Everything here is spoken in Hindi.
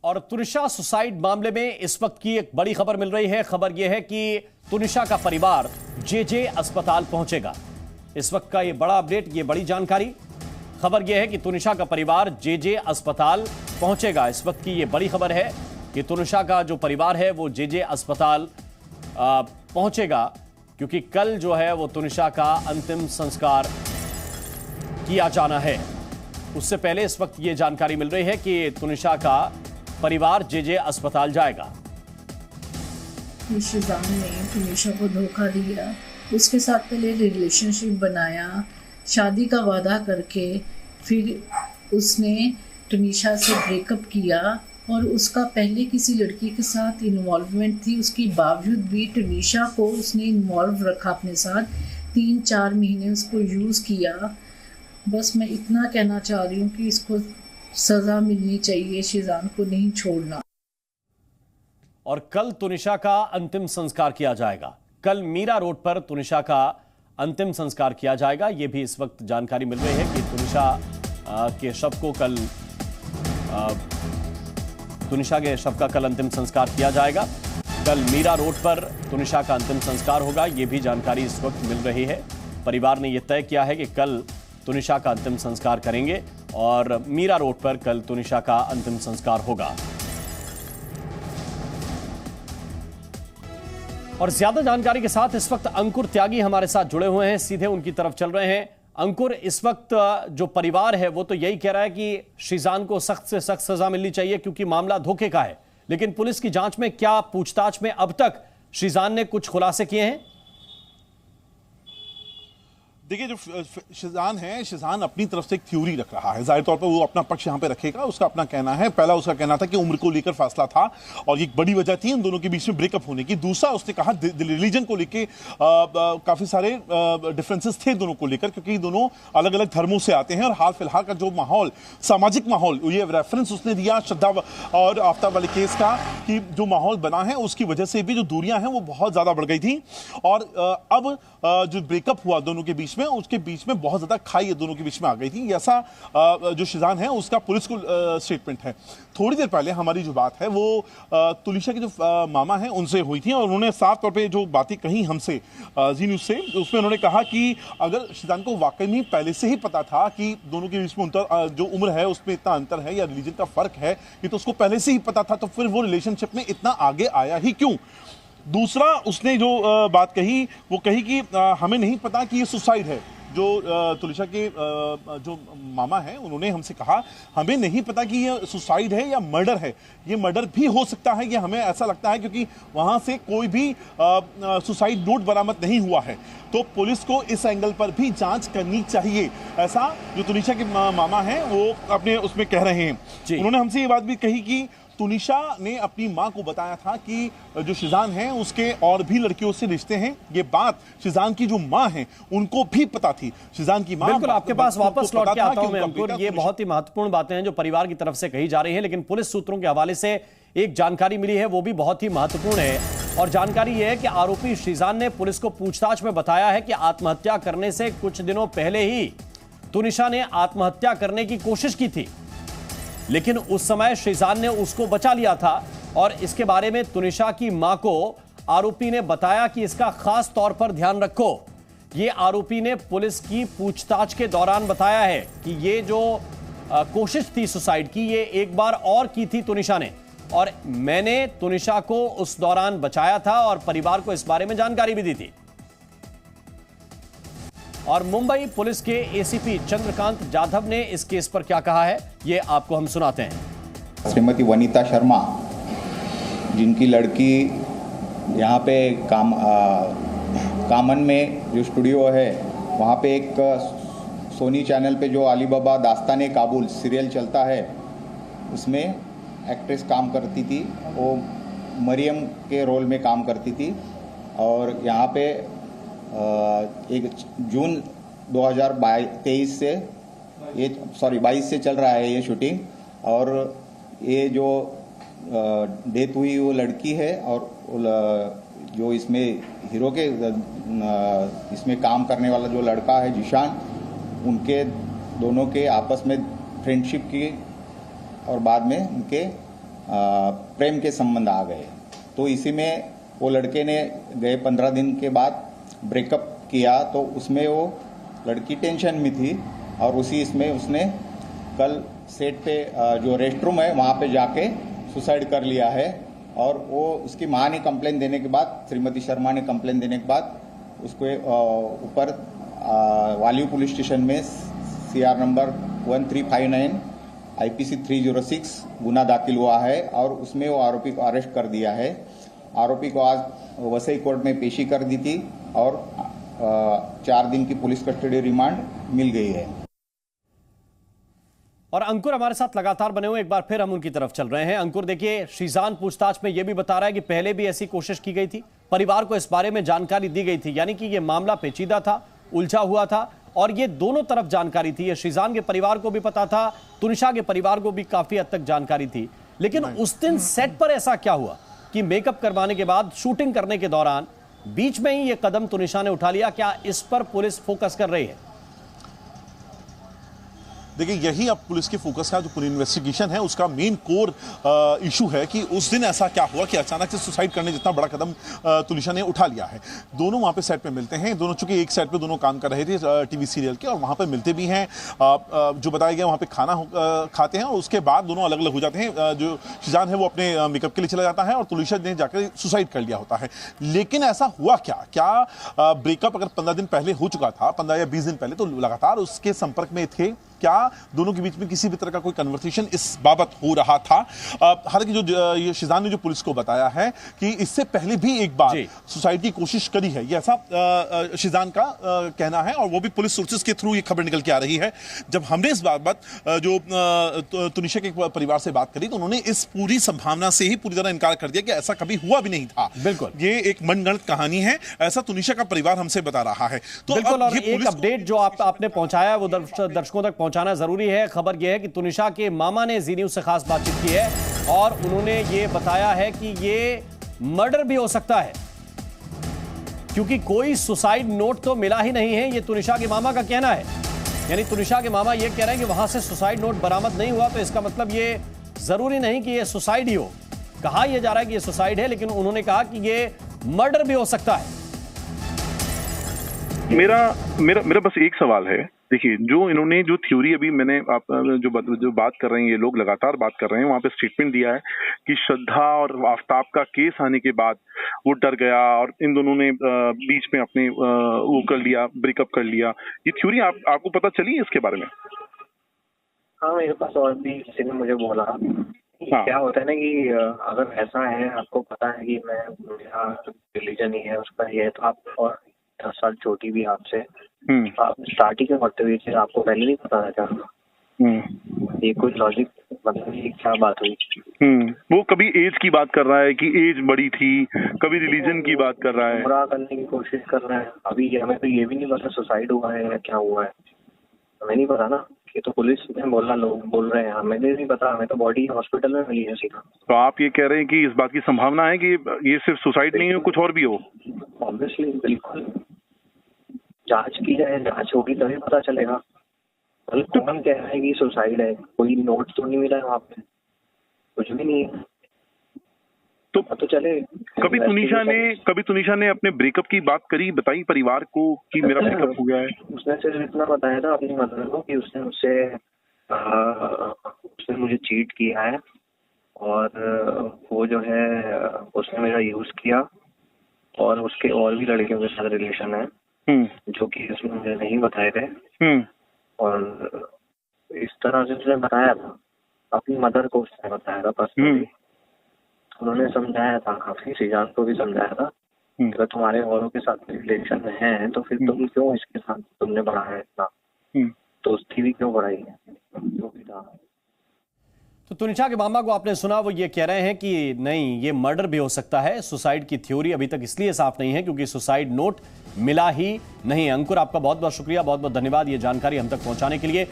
और तुनिशा सुसाइड मामले में इस वक्त की एक बड़ी खबर मिल रही है। खबर यह है कि तुनिशा का परिवार जेजे अस्पताल पहुंचेगा। इस वक्त का यह बड़ा अपडेट, यह बड़ी जानकारी। खबर यह है कि तुनिशा का परिवार जेजे अस्पताल पहुंचेगा। इस वक्त की यह बड़ी खबर है कि तुनिशा का जो परिवार है वो जेजे अस्पताल पहुंचेगा, क्योंकि कल जो है वो तुनिशा का अंतिम संस्कार किया जाना है। उससे पहले इस वक्त ये जानकारी मिल रही है कि तुनिशा का परिवार जेजे अस्पताल जाएगा। शिजान ने तुनिशा को धोखा दिया, उसके साथ पहले रिलेशनशिप बनाया, शादी का वादा करके फिर उसने तुनिशा से ब्रेकअप किया और उसका पहले किसी लड़की के साथ इन्वॉल्वमेंट थी। उसके बावजूद भी तुनिशा को उसने इन्वॉल्व रखा अपने साथ, 3-4 महीने उसको यूज़ किया। बस मैं इतना कहना चाह रही हूँ कि इसको सज़ा मिलनी चाहिए, शिजान को नहीं छोड़ना। और कल तुनिशा का अंतिम संस्कार किया जाएगा। कल मीरा रोड पर तुनिशा का अंतिम संस्कार किया जाएगा। यह भी इस वक्त जानकारी मिल रही है कि तुनिशा के शव को कल तुनिशा के शव का कल अंतिम संस्कार किया जाएगा। कल मीरा रोड पर तुनिशा का अंतिम संस्कार होगा। यह भी जानकारी इस वक्त मिल रही है। परिवार ने यह तय किया है कि कल तुनिशा का अंतिम संस्कार करेंगे और मीरा रोड पर कल तुनिशा का अंतिम संस्कार होगा। और ज्यादा जानकारी के साथ इस वक्त अंकुर त्यागी हमारे साथ जुड़े हुए हैं, सीधे उनकी तरफ चल रहे हैं। अंकुर, इस वक्त जो परिवार है वो तो यही कह रहा है कि शिजान को सख्त से सख्त सजा मिलनी चाहिए क्योंकि मामला धोखे का है, लेकिन पुलिस की जांच में क्या पूछताछ में अब तक शिजान ने कुछ खुलासे किए हैं? देखिए, जो शिजान है, शिजान अपनी तरफ से एक थ्योरी रख रहा है। जाहिर तौर पर वो अपना पक्ष यहाँ पे रखेगा। उसका अपना कहना है, पहला उसका कहना था कि उम्र को लेकर फैसला था और ये एक बड़ी वजह थी इन दोनों के बीच में ब्रेकअप होने की। दूसरा, उसने कहा रिलीजन को लेकर काफी सारे डिफरेंसेस थे दोनों को लेकर, क्योंकि दोनों अलग अलग धर्मों से आते हैं और हाल फिलहाल का जो माहौल, सामाजिक माहौल, ये रेफरेंस उसने दिया श्रद्धा और आफ्ताब वाले केस का, कि जो माहौल बना है उसकी वजह से भी जो दूरियां हैं वो बहुत ज्यादा बढ़ गई थी। और अब जो ब्रेकअप हुआ दोनों के बीच में, उसके बीच में बहुत ज्यादा खाई दोनों के बीच में आ गई थी। ऐसा जो शिजान है उसका पुलिस को स्टेटमेंट है। थोड़ी देर पहले हमारी जो बात है वो तुनिशा के जो मामा हैं उनसे हुई थी और उन्होंने साफ तौर पे जो बातें कही हमसे जी न्यूज़ से, उसमें उन्होंने कहा कि अगर शिजान को वाकई में पहले से ही पता था कि दोनों के बीच में जो उम्र है उसमें इतना अंतर है या रिलीजन का फर्क है, ये तो उसको पहले से ही पता था, तो फिर वो रिलेशनशिप में इतना आगे आया ही क्यों? दूसरा, उसने जो बात कही वो कही कि हमें नहीं पता कि ये सुसाइड है। जो तुनिशा के जो मामा हैं उन्होंने हमसे कहा हमें नहीं पता कि ये सुसाइड है या मर्डर है। ये मर्डर भी हो सकता है, ये हमें ऐसा लगता है, क्योंकि वहां से कोई भी सुसाइड नोट बरामद नहीं हुआ है। तो पुलिस को इस एंगल पर भी जांच करनी चाहिए, ऐसा जो तुनिशा के मामा हैं वो अपने उसमें कह रहे हैं। उन्होंने हमसे ये बात भी कही कि तुनिशा ने अपनी मां को बताया था कि जो शिजान है उसके और भी लड़कियों से रिश्ते हैं। ये बात शिजान की जो मां है उनको भी पता थी। शिजान की मां, बिल्कुल, आपके पास वापस लौट के आता हूं मैं अंकुर। ये बहुत ही महत्वपूर्ण बातें हैं जो परिवार की तरफ से कही जा रही है, लेकिन पुलिस सूत्रों के हवाले से एक जानकारी मिली है, वो भी बहुत ही महत्वपूर्ण है। और जानकारी यह है कि आरोपी शिजान ने पुलिस को पूछताछ में बताया है कि आत्महत्या करने से कुछ दिनों पहले ही तुनिशा ने आत्महत्या करने की कोशिश की थी, लेकिन उस समय शिजान ने उसको बचा लिया था। और इसके बारे में तुनिशा की मां को आरोपी ने बताया कि इसका खास तौर पर ध्यान रखो। ये आरोपी ने पुलिस की पूछताछ के दौरान बताया है कि ये जो कोशिश थी सुसाइड की, ये एक बार और की थी तुनिशा ने, और मैंने तुनिशा को उस दौरान बचाया था और परिवार को इस बारे में जानकारी भी दी थी। और मुंबई पुलिस के एसीपी चंद्रकांत जाधव ने इस केस पर क्या कहा है, ये आपको हम सुनाते हैं। श्रीमती वनीता शर्मा, जिनकी लड़की यहाँ पे कामन में जो स्टूडियो है वहाँ पे एक सोनी चैनल पे जो अली बाबा दास्ताने काबुल सीरियल चलता है उसमें एक्ट्रेस काम करती थी। वो मरियम के रोल में काम करती थी और यहाँ पे एक जून 2023 से 22 से चल रहा है ये शूटिंग। और ये जो डेथ हुई वो लड़की है और जो इसमें हीरो के इसमें काम करने वाला जो लड़का है जिशान, उनके दोनों के आपस में फ्रेंडशिप की और बाद में उनके प्रेम के संबंध आ गए। तो इसी में वो लड़के ने गए 15 दिन के बाद ब्रेकअप किया, तो उसमें वो लड़की टेंशन में थी और उसी इसमें उसने कल सेट पे जो रेस्ट रूम है वहाँ पे जाके सुसाइड कर लिया है। और वो उसकी माँ ने कंप्लेन देने के बाद, श्रीमती शर्मा ने कंप्लेन देने के बाद उसको ऊपर वालियो पुलिस स्टेशन में CR नंबर 1359 IPC 306 गुना दाखिल हुआ है और उसमें वो आरोपी को अरेस्ट कर दिया है। आरोपी को आज वसई कोर्ट में पेशी कर दी थी और 4 दिन की पुलिस कस्टडी रिमांड मिल गई है। और अंकुर हमारे साथ लगातार बने हुए, एक बार फिर हम उनकी तरफ चल रहे हैं। अंकुर देखिए, श्रीजान पूछताछ में यह भी बता रहा है कि पहले भी ऐसी कोशिश की गई थी, परिवार को इस बारे में जानकारी दी गई थी, यानी कि यह मामला पेचीदा था, उलझा हुआ था और ये दोनों तरफ जानकारी थी। ये श्रीजान के परिवार को भी पता था, तुनिशा के परिवार को भी काफी हद तक जानकारी थी। लेकिन उस दिन सेट पर ऐसा क्या हुआ कि मेकअप करवाने के बाद, शूटिंग करने के दौरान बीच में ही ये कदम तुनिशा ने उठा लिया? क्या इस पर पुलिस फोकस कर रही है? देखिए, यही अब पुलिस के फोकस का जो पूरी इन्वेस्टिगेशन है उसका मेन कोर इशू है कि उस दिन ऐसा क्या हुआ कि अचानक से सुसाइड करने जितना बड़ा कदम तुनिशा ने उठा लिया है। दोनों वहां पे सेट पे मिलते हैं, दोनों चूंकि एक सेट पे दोनों काम कर रहे थे टीवी सीरियल के, और वहां पे मिलते भी हैं। जो बताया गया वहां पे खाना खाते हैं और उसके बाद दोनों अलग अलग हो जाते हैं। जो श्रीजान है वो अपने मेकअप के लिए चला जाता है और तुनिशा ने जाकर सुसाइड कर लिया होता है। लेकिन ऐसा हुआ क्या ब्रेकअप अगर 15 दिन पहले हो चुका था, 15 या 20 दिन पहले, तो लगातार उसके संपर्क में थे क्या? दोनों के बीच में किसी भी तरह का कोई कन्वर्सेशन इस बाबत हो रहा था? हालांकि जो ये श्रीजान ने जो पुलिस को बताया है कि इससे पहले भी एक बार सुसाइड की कोशिश करी है, ये ऐसा श्रीजान का कहना है और वो भी पुलिस सोर्सेज के थ्रू ये खबर निकल के आ रही है। जब हमने इस बात जो तुनिशा के परिवार से बात करी तो उन्होंने इस पूरी संभावना से ही पूरी तरह इनकार कर दिया कि ऐसा कभी हुआ भी नहीं था। बिल्कुल, ये एक मनगढ़ंत कहानी है, ऐसा तुनिशा का परिवार हमसे बता रहा है। तो बिल्कुल, और एक अपडेट जो आपने पहुंचाया वो दर्शकों तक पहुंचाना जरूरी है। खबर यह है कि तुनिशा के मामा ने जी न्यूज़ से खास बातचीत की है और उन्होंने ये बताया है कि ये मर्डर भी हो सकता है, क्योंकि कोई सुसाइड नोट तो मिला ही नहीं है, ये तुनिशा के मामा का कहना है। यानी तुनिशा के मामा ये कह रहे हैं कि वहां से सुसाइड नोट बरामद नहीं हुआ, तो इसका मतलब ये जरूरी नहीं कि ये सुसाइड ही हो। कहा यह जा रहा है कि ये सुसाइड है, लेकिन उन्होंने कहा कि ये मर्डर भी हो सकता है। मेरा बस एक सवाल है। देखिए, जो थ्योरी अभी मैंने आप जो बात कर रहे हैं, ये लोग लगातार बात कर रहे हैं, वहां पे स्टेटमेंट दिया है कि श्रद्धा और आफ्ताब का केस आने के बाद वो डर गया और इन दोनों ने बीच में अपने वो कर लिया, ब्रेकअप कर लिया। ये थ्योरी आपको पता चली है इसके बारे में? हाँ, मेरे पास और भी किसी ने मुझे बोला। हाँ। क्या होता है ना कि अगर ऐसा है, आपको पता है कि मेरा रिलीजन ही है, उसका ये है, तो आप और 10 साल छोटी भी आपसे, आप स्टार्टिंग के वक्त भी आपको पहले नहीं पता था क्या? ये कोई लॉजिक, मतलब ये क्या बात हुई? वो कभी एज की बात कर रहा है कि एज बड़ी थी, कभी रिलीजन की बात कर रहा है, बुरा करने की कोशिश कर रहा है। अभी हमें तो ये भी नहीं पता सुसाइड हुआ है या क्या हुआ है, हमें नहीं पता ना। ये तो पुलिस में लोग बोल रहे हैं, हमें नहीं पता, हमें तो बॉडी हॉस्पिटल में मिली है सीधा। तो आप ये कह रहे हैं कि इस बात की संभावना है कि ये सिर्फ सुसाइड नहीं हो, कुछ और भी हो? ऑब्वियसली, बिल्कुल, जांच की जाए, जांच होगी तभी पता चलेगा। कौन कह रहा है कि सुसाइड है? कोई नोट तो नहीं मिला है वहाँ पे, कुछ भी नहीं है। तो चले। कभी तुनिशा ने अपने ब्रेकअप की बात करी, बताई परिवार को कि मेरा ब्रेकअप हो गया है? उसने सिर्फ इतना बताया था अपनी मदर को कि उसने मुझे चीट किया है और वो जो है उसने मेरा यूज किया और उसके और भी लड़कियों के साथ रिलेशन है, जो कि उसने मुझे नहीं बताए थे। और इस तरह से उसने बताया था, अपनी मदर को उसने बताया था पर्सनली। उन्होंने समझाया था, काफी श्रीजान को भी समझाया था, अगर तुम्हारे औरों के साथ रिलेशन में है तो फिर तुम क्यों इसके साथ तुमने बढ़ाया इतना, तो उसकी भी क्यों बढ़ाई है, जो भी था। तो तुनिशा के मामा को आपने सुना, वो ये कह रहे हैं कि नहीं, ये मर्डर भी हो सकता है। सुसाइड की थ्योरी अभी तक इसलिए साफ नहीं है क्योंकि सुसाइड नोट मिला ही नहीं। अंकुर, आपका बहुत बहुत शुक्रिया, बहुत बहुत धन्यवाद ये जानकारी हम तक पहुंचाने के लिए।